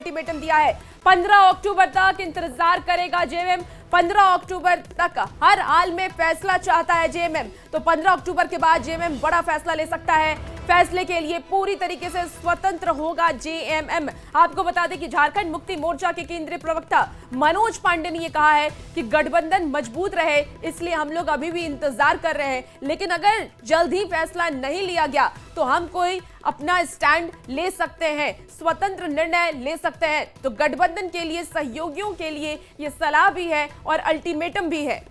Ultimatum दिया है। 15 अक्टूबर तक इंतजार करेगा जेएमएम। 15 अक्टूबर तक हर हाल में फैसला चाहता है जेएमएम। तो 15 अक्टूबर के बाद जेएमएम बड़ा फैसला ले सकता है। फैसले के लिए पूरी तरीके से स्वतंत्र होगा जेएमएम। आपको बता दें कि झारखंड मुक्ति मोर्चा के केंद्रीय प्रवक्ता मनोज पांडे ने यह कहा है कि गठबंधन मजबूत रहे, इसलिए हम लोग अभी भी इंतजार कर रहे हैं, लेकिन अगर जल्द ही फैसला नहीं लिया गया तो हम कोई अपना स्टैंड ले सकते हैं, स्वतंत्र निर्णय ले सकते हैं। तो गठबंधन के लिए, सहयोगियों के लिए यह सलाह भी है और अल्टीमेटम भी है।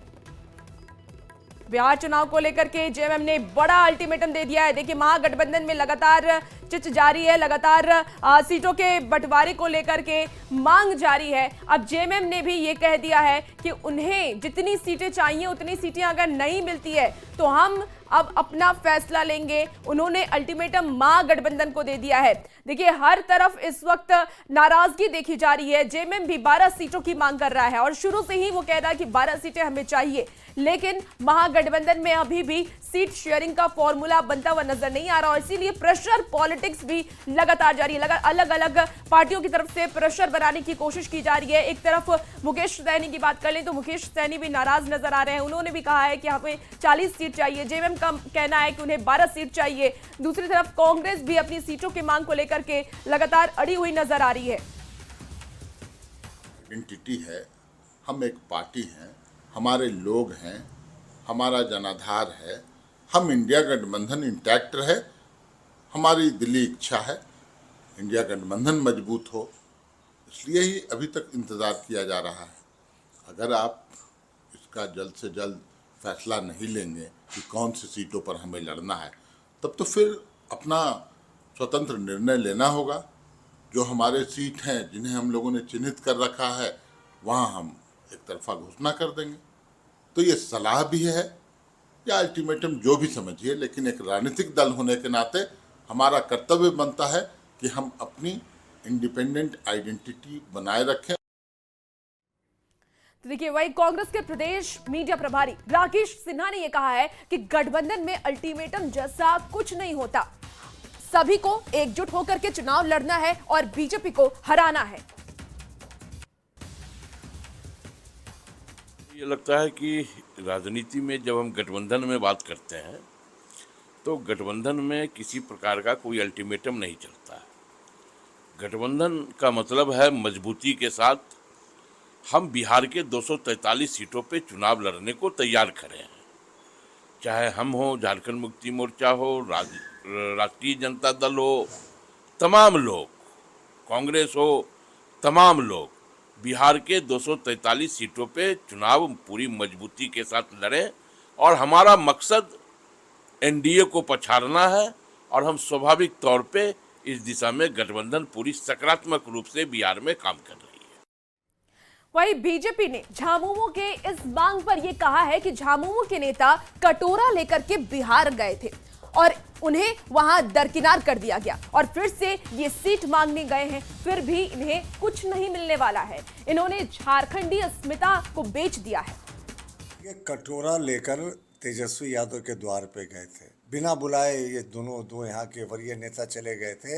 बिहार चुनाव को लेकर के जेएमएम ने बड़ा अल्टीमेटम दे दिया है। देखिए, महागठबंधन में लगातार चिच जारी है, लगातार सीटों के बंटवारे को लेकर के मांग जारी है। अब जेएमएम ने भी ये कह दिया है कि उन्हें जितनी सीटें चाहिए उतनी सीटें अगर नहीं मिलती है तो हम अब अपना फैसला लेंगे। उन्होंने अल्टीमेटम महागठबंधन को दे दिया है। देखिए, हर तरफ इस वक्त नाराजगी देखी जा रही है। जेएमएम भी 12 सीटों की मांग कर रहा है और शुरू से ही वो कह रहा है कि 12 सीटें हमें चाहिए, लेकिन महागठबंधन में अभी भी सीट शेयरिंग का फॉर्मूला बनता हुआ नजर नहीं आ रहा और इसीलिए प्रेशर पॉलिटिक्स भी लगातार जारी है। अलग अलग पार्टियों की तरफ से प्रेशर बनाने की कोशिश की जा रही है। एक तरफ मुकेश सैनी की बात कर लें तो मुकेश सैनी भी नाराज नजर आ रहे हैं। उन्होंने भी कहा है कि हमें 40 सीट चाहिए। जेएमएम का कहना है कि उन्हें 12 सीट चाहिए। दूसरी तरफ कांग्रेस भी अपनी सीटों की मांग को लेकर के लगातार अड़ी हुई नजर आ रही है। आइडेंटिटी है, हम एक पार्टी हैं, हमारे लोग हैं, हमारा जनाधार है, हम इंडिया गठबंधन इंटैक्ट रहे, हमारी दिली इच्छा है इंडिया गठबंधन मजबूत हो, इसलिए ही अभी तक इंतज़ार किया जा रहा है। अगर आप इसका जल्द से जल्द फैसला नहीं लेंगे कि कौन सी सीटों पर हमें लड़ना है, तब तो फिर अपना स्वतंत्र निर्णय लेना होगा। जो हमारे सीट हैं जिन्हें हम लोगों ने चिन्हित कर रखा है, वहाँ हम एक तरफा घोषणा कर देंगे। तो ये सलाह भी है या अल्टीमेटम जो भी समझिए, लेकिन एक राजनीतिक दल होने के नाते हमारा कर्तव्य बनता है कि हम अपनी इंडिपेंडेंट आइडेंटिटी बनाए रखें। तो देखिए, वही कांग्रेस के प्रदेश मीडिया प्रभारी राकेश सिन्हा ने यह कहा है कि गठबंधन में अल्टीमेटम जैसा कुछ नहीं होता, सभी को एकजुट होकर के चुनाव लड़ना है और बीजेपी को हराना है। ये लगता है कि राजनीति में जब हम गठबंधन में बात करते हैं तो गठबंधन में किसी प्रकार का कोई अल्टीमेटम नहीं चलता है। गठबंधन का मतलब है मजबूती के साथ हम बिहार के 243 सीटों पे चुनाव लड़ने को तैयार खड़े हैं। चाहे हम हो, झारखंड मुक्ति मोर्चा हो, राष्ट्रीय जनता दल हो, तमाम लोग, कांग्रेस हो, तमाम लोग बिहार के 243 सीटों पे चुनाव पूरी मजबूती के साथ लड़ें और हमारा मकसद एनडीए को पछाड़ना है और हम स्वाभाविक तौर पे इस दिशा में गठबंधन पूरी सकारात्मक रूप से बिहार में काम कर रही है। वही बीजेपी ने झामुमो के इस मांग पर यह कहा है कि झामुमो के नेता कटोरा लेकर के बिहार गए थे और उन्हें वहां दरकिनार कर दिया गया और फिर से ये सीट मांगने गए हैं, फिर भी इन्हें कुछ नहीं मिलने वाला है। इन्होंने झारखंडी अस्मिता को बेच दिया है। ये कटोरा लेकर तेजस्वी यादव के द्वार पे गए थे, बिना बुलाए ये दो यहाँ के वरीय नेता चले गए थे।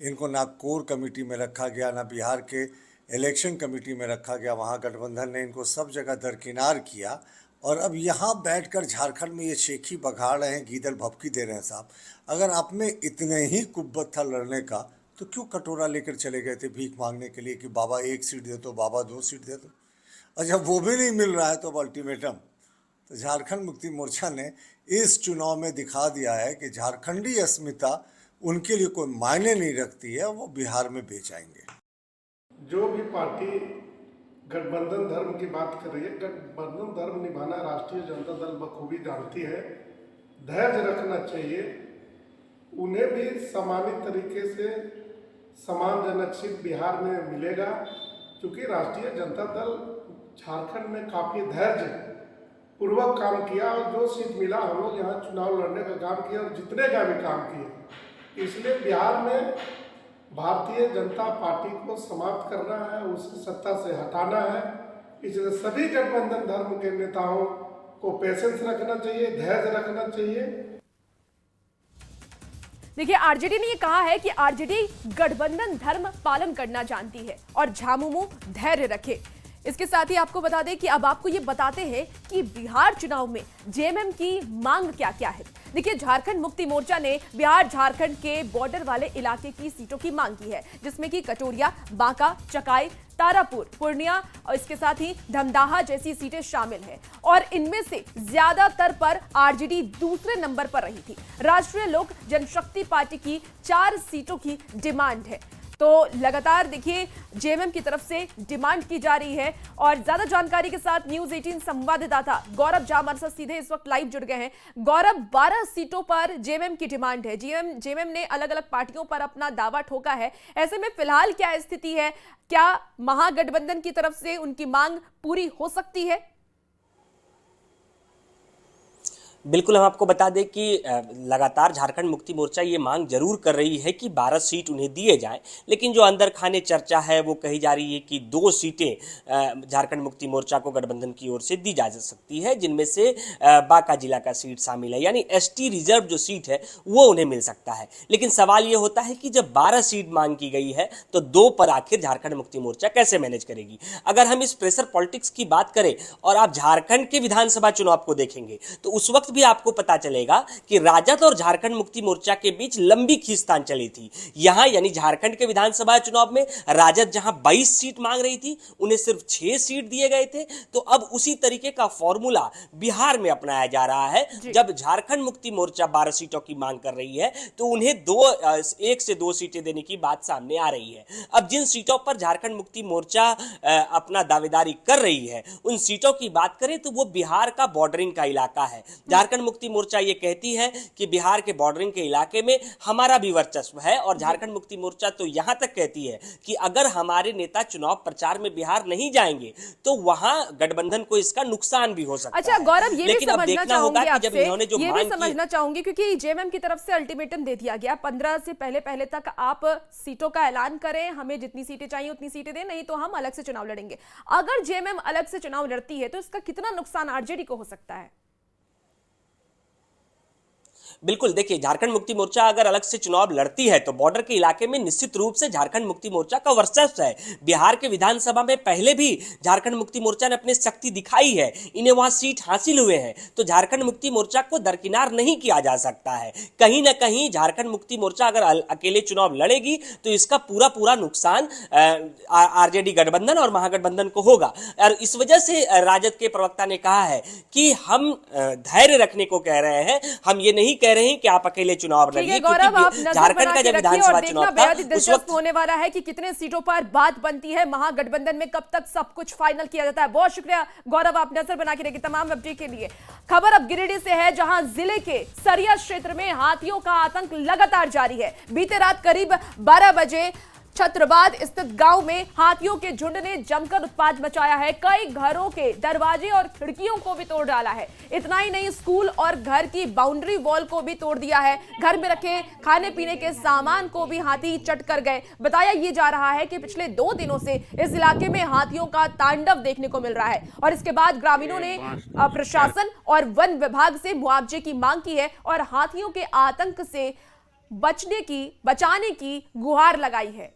इनको ना कोर कमेटी में रखा गया, ना बिहार के इलेक्शन कमेटी में रखा गया। वहाँ गठबंधन ने इनको सब जगह दरकिनार किया और अब यहाँ बैठकर झारखंड में ये शेखी बघाड़ रहे हैं, गीदड़ भभकी दे रहे हैं। साहब, अगर आप में इतने ही कुब्बत था लड़ने का तो क्यों कटोरा लेकर चले गए थे भीख मांगने के लिए कि बाबा 1 सीट दे दो, बाबा 2 सीट दे दो। और जब वो भी नहीं मिल रहा है तो अब अल्टीमेटम। तो झारखंड मुक्ति मोर्चा ने इस चुनाव में दिखा दिया है कि झारखंडी अस्मिता उनके लिए कोई मायने नहीं रखती है, वो बिहार में बेच आएंगे। जो भी पार्टी गठबंधन धर्म की बात कर रही है, गठबंधन धर्म निभाना राष्ट्रीय जनता दल बखूबी जानती है। धैर्य रखना चाहिए, उन्हें भी सामान्य तरीके से सम्मानजनक सीट बिहार में मिलेगा, क्योंकि राष्ट्रीय जनता दल झारखंड में काफ़ी धैर्य पूर्वक काम किया और जो सीट मिला हम लोग यहाँ चुनाव लड़ने का काम किया और जीतने का भी काम किया। इसलिए बिहार में भारतीय जनता पार्टी को समाप्त करना है, उसे सत्ता से हटाना है। इसलिए सभी गठबंधन धर्म के नेताओं को पेशेंस रखना चाहिए, धैर्य रखना चाहिए। देखिए, आरजेडी ने ये कहा है कि आरजेडी गठबंधन धर्म पालन करना जानती है और झामुमो धैर्य रखे। इसके साथ ही आपको बता दें कि अब आपको ये बताते हैं कि बिहार चुनाव में जेएमएम की मांग क्या क्या है। देखिए, झारखंड मुक्ति मोर्चा ने बिहार झारखंड के बॉर्डर वाले इलाके की सीटों की मांग की है, जिसमें कि कटोरिया, बांका, चकाई, तारापुर, पूर्णिया और इसके साथ ही धमदाहा जैसी सीटें शामिल हैं और इनमें से ज्यादातर पर आरजेडी दूसरे नंबर पर रही थी। राष्ट्रीय लोक जनशक्ति पार्टी की 4 सीटों की डिमांड है। तो लगातार देखिए जेएमएम की तरफ से डिमांड की जा रही है और ज्यादा जानकारी के साथ न्यूज 18 संवाददाता गौरव झा हमारे साथ सीधे इस वक्त लाइव जुड़ गए हैं। गौरव, 12 सीटों पर जेएमएम की डिमांड है। जेएमएम ने अलग अलग पार्टियों पर अपना दावा ठोका है। ऐसे में फिलहाल क्या स्थिति है? क्या महागठबंधन की तरफ से उनकी मांग पूरी हो सकती है? बिल्कुल, हम आपको बता दें कि लगातार झारखंड मुक्ति मोर्चा ये मांग जरूर कर रही है कि 12 सीट उन्हें दिए जाएं, लेकिन जो अंदर खाने चर्चा है वो कही जा रही है कि 2 सीटें झारखंड मुक्ति मोर्चा को गठबंधन की ओर से दी जा सकती है, जिनमें से बांका जिला का सीट शामिल है, यानी एसटी रिजर्व जो सीट है वो उन्हें मिल सकता है। लेकिन सवाल ये होता है कि जब 12 सीट मांग की गई है तो 2 पर आखिर झारखंड मुक्ति मोर्चा कैसे मैनेज करेगी? अगर हम इस प्रेशर पॉलिटिक्स की बात करें और आप झारखंड के विधानसभा चुनाव को देखेंगे तो उस वक्त भी आपको पता चलेगा कि राजद और झारखंड मुक्ति मोर्चा के बीच लंबी खींचतान चली थी। यहां यानी झारखंड के विधानसभा चुनाव में राजद जहां 22 सीट मांग रही थी, उन्हें सिर्फ 6 सीट दिए गए थे। तो अब उसी तरीके का फॉर्मूला बिहार में अपनाया जा रहा है। जब झारखंड मुक्ति मोर्चा 12 सीटों की मांग कर रही है तो उन्हें 1 से 2 सीटें देने की बात सामने आ रही है। अब जिन सीटों पर झारखंड मुक्ति मोर्चा अपना दावेदारी कर रही है, उन सीटों की बात करें तो वो बिहार का बॉर्डरिंग का इलाका है। झारखंड मुक्ति मोर्चा ये कहती है कि बिहार के बॉर्डरिंग के इलाके में हमारा भी वर्चस्व है और झारखंड मुक्ति मोर्चा तो यहां तक कहती है कि अगर हमारे नेता चुनाव प्रचार में बिहार नहीं जाएंगे तो वहां गठबंधन को इसका नुकसान भी हो सकता है। अच्छा गौरव, ये भी समझना चाहूंगी आपसे, ये भी समझना चाहूंगी क्योंकि जेएमएम की तरफ से अल्टीमेटम दे दिया गया 15 से पहले तक आप सीटों का ऐलान करें, हमें जितनी सीटें चाहिए उतनी सीटें दें, नहीं तो हम अलग से चुनाव लड़ेंगे। अगर जेएमएम अलग से चुनाव लड़ती है तो इसका कितना नुकसान आरजेडी को हो सकता है? बिल्कुल, देखिए, झारखंड मुक्ति मोर्चा अगर अलग से चुनाव लड़ती है तो बॉर्डर के इलाके में निश्चित रूप से झारखंड मुक्ति मोर्चा का वर्चस्व है। बिहार के विधानसभा में पहले भी झारखंड मुक्ति मोर्चा ने अपनी शक्ति दिखाई है, इन्हें वहां सीट हासिल हुए हैं, तो झारखंड मुक्ति मोर्चा को दरकिनार नहीं किया जा सकता है। कहीं ना कहीं झारखंड मुक्ति मोर्चा अगर अकेले चुनाव लड़ेगी तो इसका पूरा नुकसान आरजेडी गठबंधन और महागठबंधन को होगा। और इस वजह से राजद के प्रवक्ता ने कहा है कि हम धैर्य रखने को कह रहे हैं, हम ये नहीं कह रहे हैं कि आप अकेले चुनाव लड़िए। झारखंड का जब विधानसभा चुनाव था उस वक्त होने वाला है कि कितने सीटों पर बात बनती है महागठबंधन में, कब तक सब कुछ फाइनल किया जाता है। बहुत शुक्रिया गौरव, आप नजर बना के रखिए तमाम अपडेट के लिए। खबर अब गिरिडीह से है, जहां जिले के सरिया क्षेत्र में हाथियों का आतंक लगातार जारी है। बीते रात करीब 12 बजे छत्रबाद स्थित गांव में हाथियों के झुंड ने जमकर उत्पात मचाया है। कई घरों के दरवाजे और खिड़कियों को भी तोड़ डाला है। इतना ही नहीं, स्कूल और घर की बाउंड्री वॉल को भी तोड़ दिया है। घर में रखे खाने पीने के सामान को भी हाथी चट कर गए। बताया ये जा रहा है कि पिछले 2 दिनों से इस इलाके में हाथियों का तांडव देखने को मिल रहा है और इसके बाद ग्रामीणों ने प्रशासन और वन विभाग से मुआवजे की मांग की है और हाथियों के आतंक से बचाने की गुहार लगाई है।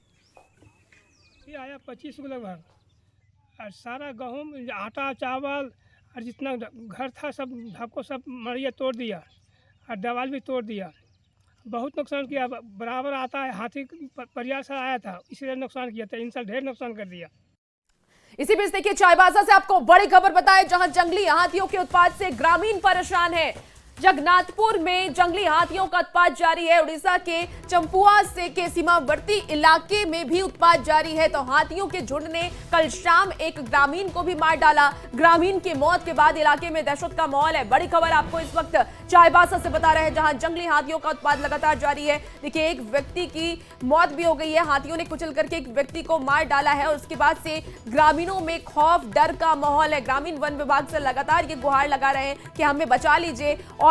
आया 25 को लगभग और सारा गेहूँ, आटा, चावल और जितना घर था सब सबको सब मरिया तोड़ दिया और दीवार भी तोड़ दिया। बहुत नुकसान किया। बराबर आता है हाथी परिवार से आया था, इसलिए नुकसान किया था। इंसान ढेर नुकसान कर दिया। इसी बीच देखिए चाईबासा से आपको बड़ी खबर बताएं, जहां जंगली हाथियों के उत्पात से ग्रामीण परेशान है। जगन्नाथपुर में जंगली हाथियों का उत्पात जारी है। उड़ीसा के चंपुआ से के सीमावर्ती इलाके में भी उत्पात जारी है। तो हाथियों के झुंड ने कल शाम एक ग्रामीण को भी मार डाला। ग्रामीण की मौत के बाद इलाके में दहशत का माहौल है। बड़ी खबर आपको इस वक्त चाईबासा से बता रहे हैं, जहां जंगली हाथियों का उत्पात लगातार जारी है। देखिए, एक व्यक्ति की मौत भी हो गई है। हाथियों ने कुचल करके एक व्यक्ति को मार डाला है और उसके बाद से ग्रामीणों में खौफ, डर का माहौल है। ग्रामीण वन विभाग से लगातार ये गुहार लगा रहे हैं कि हमें बचा लीजिए और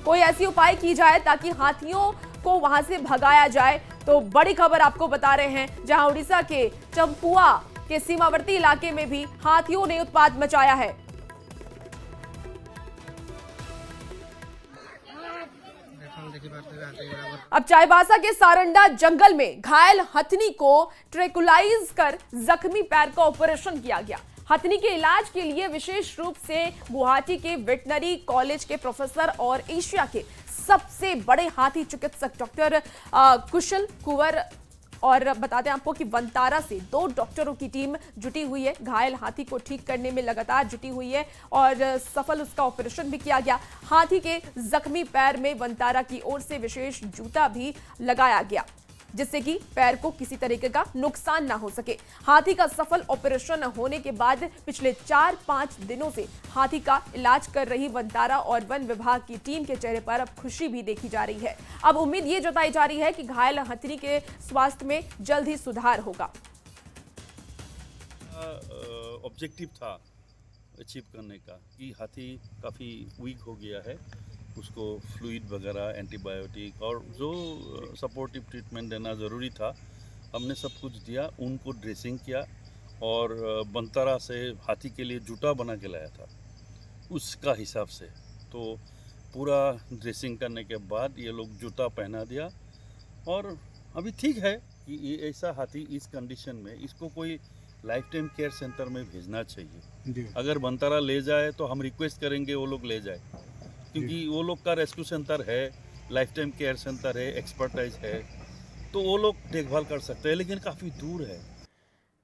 कोई ऐसी उपाय की जाए ताकि हाथियों को वहां से भगाया जाए। तो बड़ी खबर आपको बता रहे हैं, जहां उड़ीसा के चंपुआ के सीमावर्ती इलाके में भी हाथियों ने उत्पात मचाया है। अब चाईबासा के सारंडा जंगल में घायल हथनी को ट्रेकुलाइज कर जख्मी पैर का ऑपरेशन किया गया। हथनी के इलाज के लिए विशेष रूप से गुवाहाटी के वेटनरी कॉलेज के प्रोफेसर और एशिया के सबसे बड़े हाथी चिकित्सक डॉक्टर कुशल कुंवर और बताते हैं आपको कि वंतारा से 2 डॉक्टरों की टीम जुटी हुई है। घायल हाथी को ठीक करने में लगातार जुटी हुई है और सफल उसका ऑपरेशन भी किया गया। हाथी के जख्मी पैर में वंतारा की ओर से विशेष जूता भी लगाया गया जिससे कि पैर को किसी तरीके का नुकसान ना हो सके। हाथी का सफल ऑपरेशन होने के बाद पिछले 4-5 दिनों से हाथी का इलाज कर रही वंतारा और वन विभाग की टीम के चेहरे पर अब खुशी भी देखी जा रही है। अब उम्मीद ये जताई जा रही है कि घायल हथनी के स्वास्थ्य में जल्द ही सुधार होगा। ऑब्जेक्टिव था अचीव करने का कि हाथी काफ़ी वीक हो गया है, उसको फ्लूइड वगैरह एंटीबायोटिक और जो सपोर्टिव ट्रीटमेंट देना ज़रूरी था हमने सब कुछ दिया। उनको ड्रेसिंग किया और बंतारा से हाथी के लिए जूता बना के लाया था उसका हिसाब से। तो पूरा ड्रेसिंग करने के बाद ये लोग जूता पहना दिया और अभी ठीक है कि ये ऐसा हाथी इस कंडीशन में इसको कोई लाइफ टाइम केयर सेंटर में भेजना चाहिए। अगर बंतारा ले जाए तो हम रिक्वेस्ट करेंगे वो लोग ले जाए, क्योंकि वो लोग का रेस्क्यू सेंटर है, लाइफ टाइम केयर सेंटर है, एक्सपर्टाइज है, तो वो लोग देखभाल कर सकते हैं, लेकिन काफ़ी दूर है।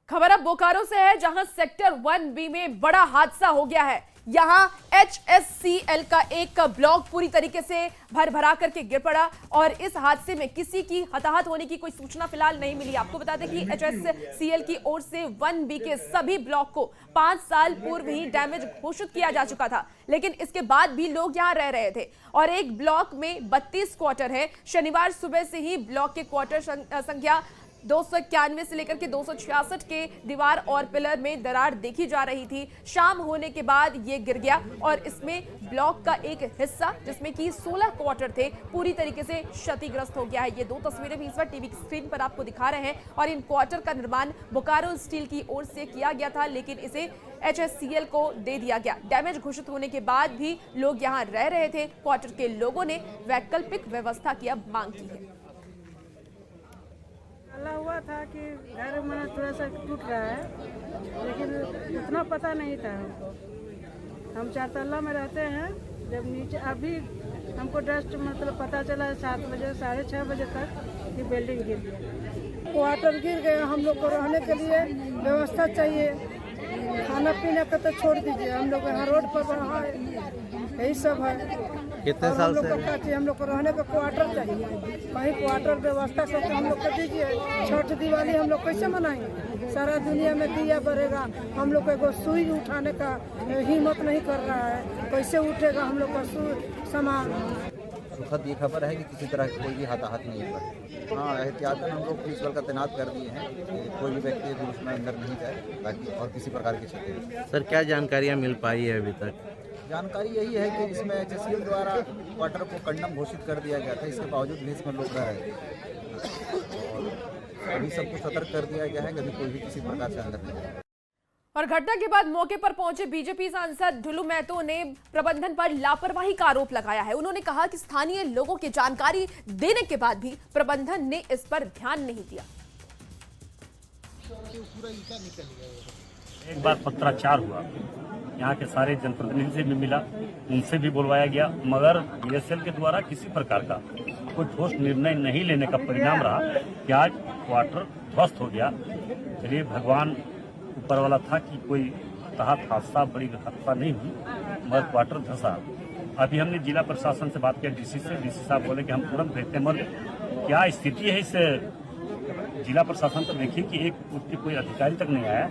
खबर अब बोकारो से है जहां सेक्टर 1B में बड़ा हादसा हो गया है। यहां HSCL का एक ब्लॉक पूरी तरीके से भर करके गिर पड़ा और इस हादसे में किसी की हताहत होने की कोई सूचना फिलहाल नहीं मिली। आपको बता दें कि HSCL की ओर से 1B के सभी ब्लॉक को 5 साल पूर्व ही डैमेज घोषित किया जा चुका था, लेकिन इसके बाद भी लोग यहां रह रहे थे और एक ब्लॉक में 32 क्वार्टर है। शनिवार सुबह से ही ब्लॉक के क्वार्टर संख्या 291 से लेकर के 266 के दीवार और पिलर में दरार देखी जा रही थी। शाम होने के बाद ये गिर गया और इसमें ब्लॉक का एक हिस्सा जिसमें कि 16 क्वार्टर थे पूरी तरीके से क्षतिग्रस्त हो गया है। ये 2 तस्वीरें भी इस बार टीवी स्क्रीन पर आपको दिखा रहे हैं और इन क्वार्टर का निर्माण बोकारो स्टील की ओर से किया गया था, लेकिन इसे HSCL को दे दिया गया। डैमेज घोषित होने के बाद भी लोग यहाँ रह रहे थे। क्वार्टर के लोगों ने वैकल्पिक व्यवस्था की अब मांग की है। हल्ला हुआ था कि घर में थोड़ा सा टूट रहा है, लेकिन उतना पता नहीं था हमको। हम 4 तल्ला में रहते हैं। जब नीचे अभी हमको डस्ट मतलब पता चला 7 बजे 6:30 बजे तक कि बिल्डिंग गिर गया, क्वार्टर गिर गया। हम लोग को रहने के लिए व्यवस्था चाहिए, खाना पीना का तो छोड़ दीजिए। हम लोग यहाँ रोड पर रहा है, यही सब है। कितने साल से हम लोग को रहने का क्वार्टर चाहिए, कहीं क्वार्टर व्यवस्था करके हम लोग को दीजिए। छठ दिवाली हम लोग कैसे मनाएंगे? सारा दुनिया में दिया बढ़ेगा, हम लोग को एगो सुई उठाने का हिम्मत नहीं कर रहा है। कैसे उठेगा हम लोग का सामान? सुखद ये खबर है कि किसी तरह की कोई भी हताहत नहीं हुआ। हाँ, एहतियातन हम लोग पुलिस बल का तैनात कर दिए हैं कि कोई भी व्यक्ति जुलूस में अंदर नहीं जाए ताकि और किसी प्रकार की क्षति। सर, क्या जानकारियाँ मिल पाई है अभी तक? जानकारी यही है कि इसमें HSCL द्वारा क्वार्टर को कंडम घोषित कर दिया गया था, इसके बावजूद भी इसमें लोग रह रहे थे और अभी सबको सतर्क कर दिया गया है कि अभी कोई भी किसी प्रकार से अंदर नहीं जाए। और घटना के बाद मौके पर पहुंचे बीजेपी सांसद ढुलू महतो ने प्रबंधन पर लापरवाही का आरोप लगाया है। उन्होंने कहा कि स्थानीय लोगों की जानकारी देने के बाद भी प्रबंधन ने इस पर ध्यान नहीं दिया। एक बार पत्राचार हुआ, यहाँ के सारे जनप्रतिनिधि से भी मिला, उनसे भी बुलवाया गया, मगर BSL के द्वारा किसी प्रकार का कोई ठोस निर्णय नहीं लेने का परिणाम रहा कि आज क्वार्टर ध्वस्त हो गया। चलिए, भगवान ऊपर वाला था कि कोई हताहत हादसा बड़ी हादसा नहीं हुई, मगर क्वार्टर धंसा। अभी हमने जिला प्रशासन से बात किया, DC से। DC साहब बोले कि हम तुरंत भेजते हैं, मगर क्या स्थिति है इस जिला प्रशासन पर देखिए कि एक कोई अधिकारी तक नहीं आया।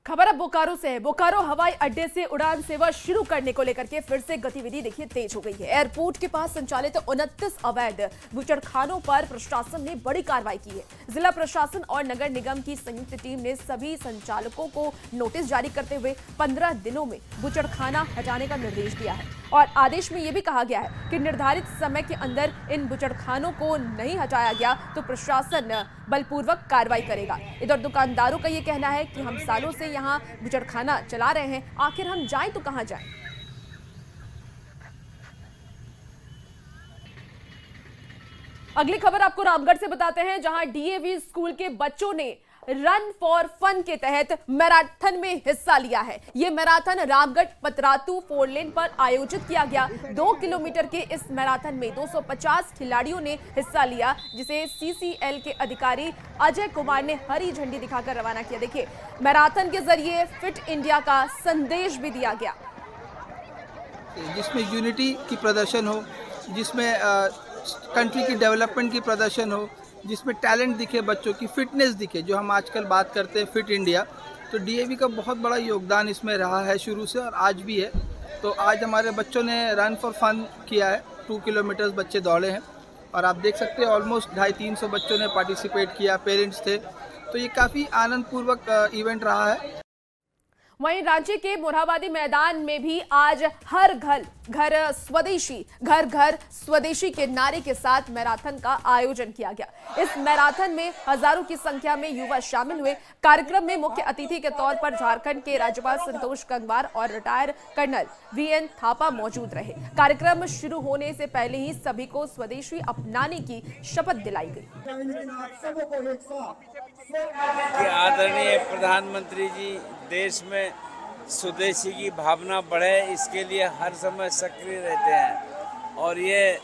खबर अब बोकारो से है। बोकारो हवाई अड्डे से उड़ान सेवा शुरू करने को लेकर के फिर से गतिविधि देखिए तेज हो गई है। एयरपोर्ट के पास संचालित 29 अवैध बुचड़खानों पर प्रशासन ने बड़ी कार्रवाई की है। जिला प्रशासन और नगर निगम की संयुक्त टीम ने सभी संचालकों को नोटिस जारी करते हुए 15 दिनों में बुचड़खाना हटाने का निर्देश दिया है और आदेश में यह भी कहा गया है कि निर्धारित समय के अंदर इन बुचड़खानों को नहीं हटाया गया तो प्रशासन बलपूर्वक कार्रवाई करेगा। इधर दुकानदारों का यह कहना है कि हम सालों से यहाँ बुचड़खाना चला रहे हैं, आखिर हम जाएं तो कहां जाएं। अगली खबर आपको रामगढ़ से बताते हैं, जहां डीएवी स्कूल के बच्चों ने रन फॉर फन के तहत मैराथन में हिस्सा लिया है। यह मैराथन रामगढ़ पतरातू 4 लेन पर आयोजित किया गया। 2 किलोमीटर के इस मैराथन में 250 खिलाड़ियों ने हिस्सा लिया, जिसे सीसीएल के अधिकारी अजय कुमार ने हरी झंडी दिखाकर रवाना किया। देखिए, मैराथन के जरिए फिट इंडिया का संदेश भी दिया गया, जिसमें यूनिटी की प्रदर्शन हो, जिसमें कंट्री की डेवलपमेंट की प्रदर्शन हो, जिसमें टैलेंट दिखे, बच्चों की फिटनेस दिखे, जो हम आजकल बात करते हैं फिट इंडिया। तो डीएवी का बहुत बड़ा योगदान इसमें रहा है शुरू से और आज भी है। तो आज हमारे बच्चों ने रन फॉर फन किया है। 2 किलोमीटर बच्चे दौड़े हैं और आप देख सकते हैं ऑलमोस्ट 250-300 बच्चों ने पार्टिसिपेट किया, पेरेंट्स थे। तो ये काफ़ी आनंदपूर्वक इवेंट रहा है। वहीं रांची के मोरहाबादी मैदान में भी आज हर घर स्वदेशी के नारे के साथ मैराथन का आयोजन किया गया। इस मैराथन में हजारों की संख्या में युवा शामिल हुए। कार्यक्रम में मुख्य अतिथि के तौर पर झारखंड के राज्यपाल संतोष गंगवार और रिटायर्ड कर्नल वीएन थापा मौजूद रहे। कार्यक्रम शुरू होने से पहले ही सभी को स्वदेशी अपनाने की शपथ दिलाई गई। आदरणीय प्रधानमंत्री जी देश में स्वदेशी की भावना बढ़े, इसके लिए हर समय सक्रिय रहते हैं और ये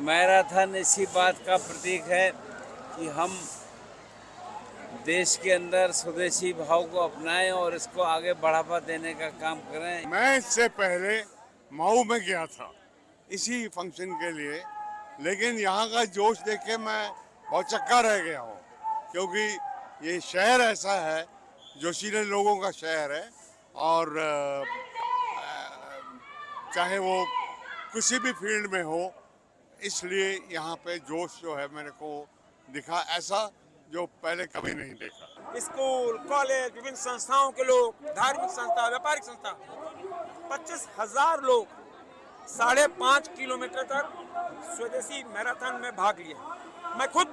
मैराथन इसी बात का प्रतीक है कि हम देश के अंदर स्वदेशी भाव को अपनाएं और इसको आगे बढ़ावा देने का काम करें। मैं इससे पहले मऊ में गया था इसी फंक्शन के लिए, लेकिन यहाँ का जोश देख के मैं बहुत चक्का रह गया हूँ, क्योंकि ये शहर ऐसा है, जोशीले लोगों का शहर है और चाहे वो किसी भी फील्ड में हो, इसलिए यहाँ पे जोश जो है मेरे को दिखा, ऐसा जो पहले कभी नहीं देखा। स्कूल, कॉलेज, विभिन्न संस्थाओं के लोग, धार्मिक संस्था, व्यापारिक संस्था, 25,000 लोग 5.5 किलोमीटर तक स्वदेशी मैराथन में भाग लिए। मैं खुद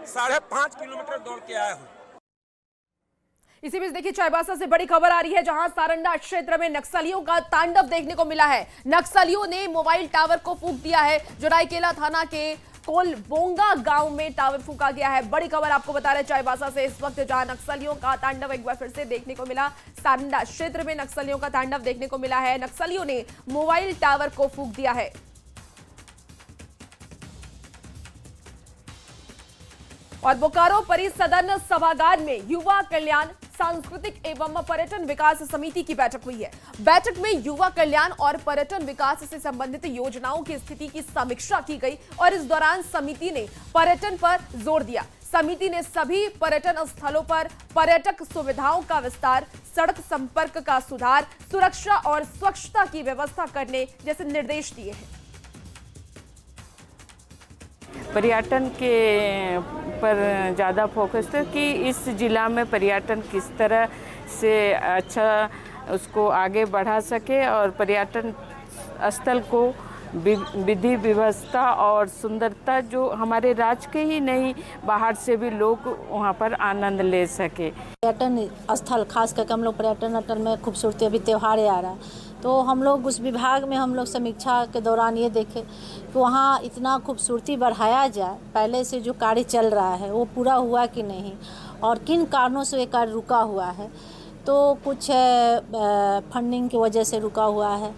5.5 किलोमीटर दौड़ के आया हूँ। इसी बीच देखिए, चाईबासा से बड़ी खबर आ रही है, जहां सारंडा क्षेत्र में नक्सलियों का तांडव देखने को मिला है। नक्सलियों ने मोबाइल टावर को फूंक दिया है। जोराईकेला थाना के कोलबोंगा गांव में टावर फूंका गया है। बड़ी खबर आपको बता रहे चाईबासा से इस वक्त, जहां नक्सलियों का तांडव एक बार फिर से देखने को मिला। सारंडा क्षेत्र में नक्सलियों का तांडव देखने को मिला है। नक्सलियों ने मोबाइल टावर को फूंक दिया है। और बोकारो परिसदन सभागार में युवा कल्याण, सांस्कृतिक एवं पर्यटन विकास समिति की बैठक हुई है। बैठक में युवा कल्याण और पर्यटन विकास से संबंधित योजनाओं की स्थिति की समीक्षा की गई और इस दौरान समिति ने पर्यटन पर जोर दिया। समिति ने सभी पर्यटन स्थलों पर पर्यटक सुविधाओं का विस्तार, सड़क संपर्क का सुधार, सुरक्षा और स्वच्छता की व्यवस्था करने जैसे निर्देश दिए हैं। पर्यटन के पर ज़्यादा फोकस था कि इस जिला में पर्यटन किस तरह से अच्छा उसको आगे बढ़ा सके और पर्यटन स्थल को विधि व्यवस्था और सुंदरता जो हमारे राज्य के ही नहीं बाहर से भी लोग वहाँ पर आनंद ले सके। पर्यटन स्थल खास करके हम लोग पर्यटन स्थल में खूबसूरती, अभी त्यौहार आ रहा है तो हम लोग उस विभाग में हम लोग समीक्षा के दौरान ये देखे कि वहाँ इतना खूबसूरती बढ़ाया जाए, पहले से जो कार्य चल रहा है वो पूरा हुआ कि नहीं और किन कारणों से ये कार्य रुका हुआ है। तो कुछ फंडिंग की वजह से रुका हुआ है।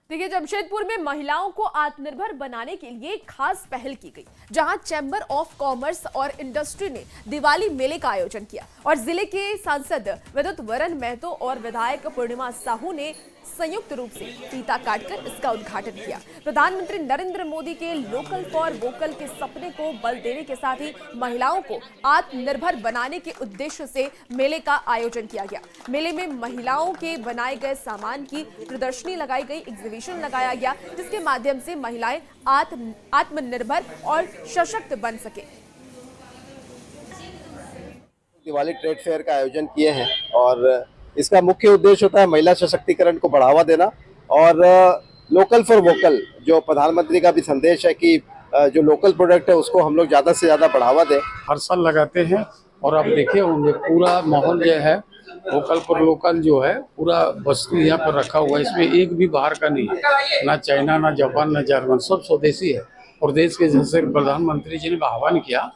देखिए, जमशेदपुर में महिलाओं को आत्मनिर्भर बनाने के लिए खास पहल की गई, जहां चैम्बर ऑफ कॉमर्स और इंडस्ट्री ने दिवाली मेले का आयोजन किया और जिले के सांसद विद्युत वरण महतो और विधायक पूर्णिमा साहू ने संयुक्त रूप से फीता काटकर इसका उद्घाटन किया। प्रधानमंत्री नरेंद्र मोदी के लोकल फॉर वोकल के सपने को बल देने के साथ ही महिलाओं को आत्मनिर्भर बनाने के उद्देश्य से मेले का आयोजन किया गया। मेले में महिलाओं के बनाए गए सामान की प्रदर्शनी लगाई गई, एग्जीबिशन लगाया गया, जिसके माध्यम से महिलाएं आत्मनिर्भर और सशक्त बन सके। दिवाली ट्रेड फेयर का आयोजन किए हैं और इसका मुख्य उद्देश्य होता है महिला सशक्तिकरण को बढ़ावा देना और लोकल फॉर वोकल, जो प्रधानमंत्री का भी संदेश है कि जो लोकल प्रोडक्ट है उसको हम लोग ज़्यादा से ज़्यादा बढ़ावा दें। हर साल लगाते हैं और आप देखे होंगे पूरा माहौल जो है वोकल फॉर लोकल जो है पूरा वस्तु यहाँ पर रखा हुआ है, इसमें एक भी बाहर का नहीं है, ना चाइना, ना जापान, ना जर्मन, सब स्वदेशी है। और देश के जैसे प्रधानमंत्री जी ने आह्वान किया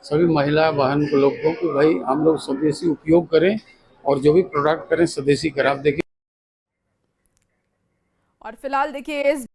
सभी महिला बहन को लोगों को भाई हम लोग स्वदेशी उपयोग करें और जो भी प्रोडक्ट करें स्वदेशी करें। आप देखिए और फिलहाल देखिए इस